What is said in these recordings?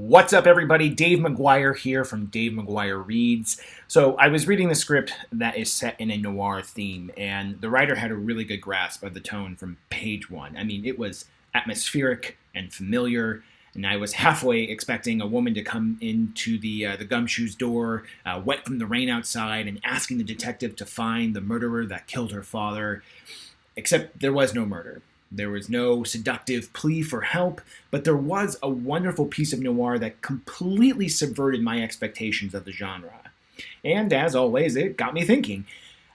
What's up, everybody? Dave McGuire here from Dave McGuire Reads. So I was reading the script that is set in a noir theme, and the writer had a really good grasp of the tone from page one. I mean, it was atmospheric and familiar, and I was halfway expecting a woman to come into the gumshoe's door, wet from the rain outside, and asking the detective to find the murderer that killed her father. Except there was no murder. There was no seductive plea for help, but there was a wonderful piece of noir that completely subverted my expectations of the genre. And as always, it got me thinking,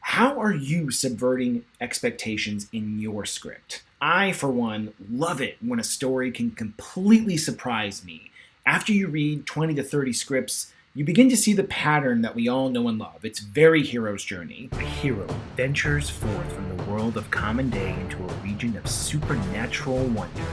how are you subverting expectations in your script? I, for one, love it when a story can completely surprise me. After you read 20 to 30 scripts, you begin to see the pattern that we all know and love. It's very hero's journey. The hero ventures forth from the world of common day into a region of supernatural wonder.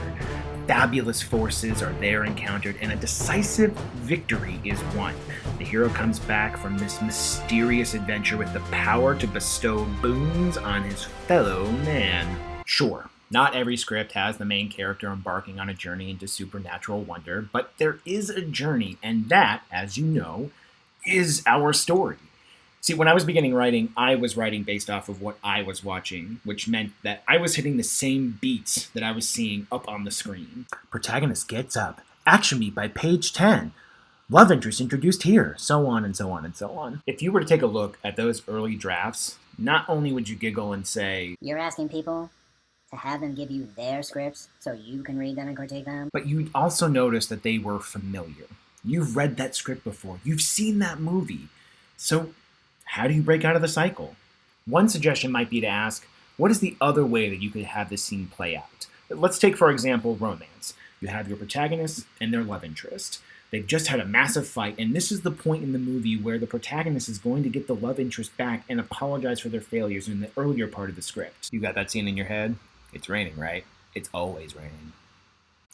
Fabulous forces are there encountered, and a decisive victory is won. The hero comes back from this mysterious adventure with the power to bestow boons on his fellow man. Sure, not every script has the main character embarking on a journey into supernatural wonder, but there is a journey, and that, as you know, is our story. See, when I was beginning writing, I was writing based off of what I was watching, which meant that I was hitting the same beats that I was seeing up on the screen. Protagonist gets up. Action beat by page 10. Love interest introduced here. So on and so on and so on. If you were to take a look at those early drafts, not only would you giggle and say, "You're asking people to have them give you their scripts so you can read them and critique them," but you'd also notice that they were familiar. You've read that script before. You've seen that movie. So how do you break out of the cycle? One suggestion might be to ask, what is the other way that you could have this scene play out? Let's take, for example, romance. You have your protagonist and their love interest. They've just had a massive fight, and this is the point in the movie where the protagonist is going to get the love interest back and apologize for their failures in the earlier part of the script. You got that scene in your head? It's raining, right? It's always raining.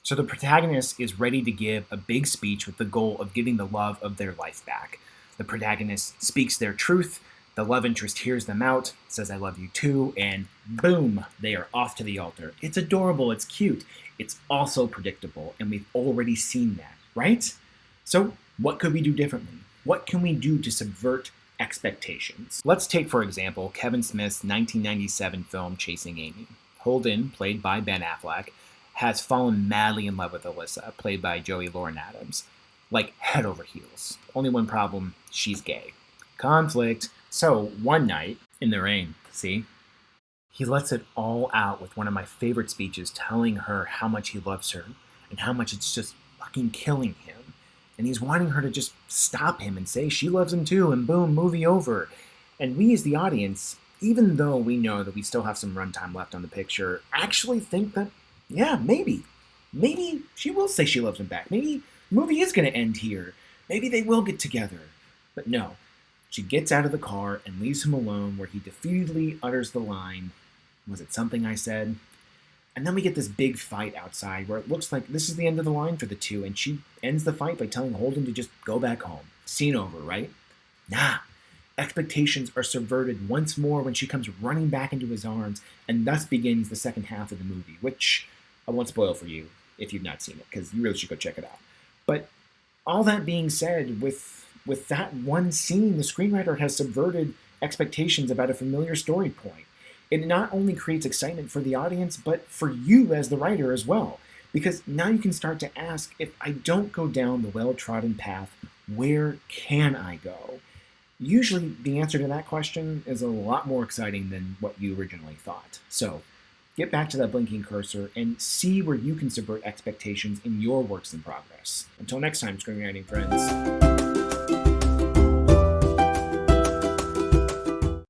So the protagonist is ready to give a big speech with the goal of getting the love of their life back. The protagonist speaks their truth, the love interest hears them out, says "I love you too," and boom, they are off to the altar. It's adorable, it's cute, it's also predictable, and we've already seen that, right? So what could we do differently? What can we do to subvert expectations? Let's take, for example, Kevin Smith's 1997 film Chasing Amy. Holden, played by Ben Affleck, has fallen madly in love with Alyssa, played by Joey Lauren Adams. Like head over heels. Only one problem, she's gay. Conflict. So one night, in the rain, see? He lets it all out with one of my favorite speeches telling her how much he loves her and how much it's just fucking killing him. And he's wanting her to just stop him and say she loves him too, and boom, movie over. And we as the audience, even though we know that we still have some runtime left on the picture, actually think that, yeah, maybe she will say she loves him back. Maybe the movie is going to end here. Maybe they will get together. But no, she gets out of the car and leaves him alone, where he defeatedly utters the line, "Was it something I said?" And then we get this big fight outside where it looks like this is the end of the line for the two, and she ends the fight by telling Holden to just go back home. Scene over, right? Nah. Expectations are subverted once more when she comes running back into his arms, and thus begins the second half of the movie, which I won't spoil for you if you've not seen it, because you really should go check it out. But all that being said, with that one scene, the screenwriter has subverted expectations about a familiar story point. It not only creates excitement for the audience, but for you as the writer as well. Because now you can start to ask, if I don't go down the well-trodden path, where can I go? Usually the answer to that question is a lot more exciting than what you originally thought. So get back to that blinking cursor and see where you can subvert expectations in your works in progress. Until next time, screenwriting friends.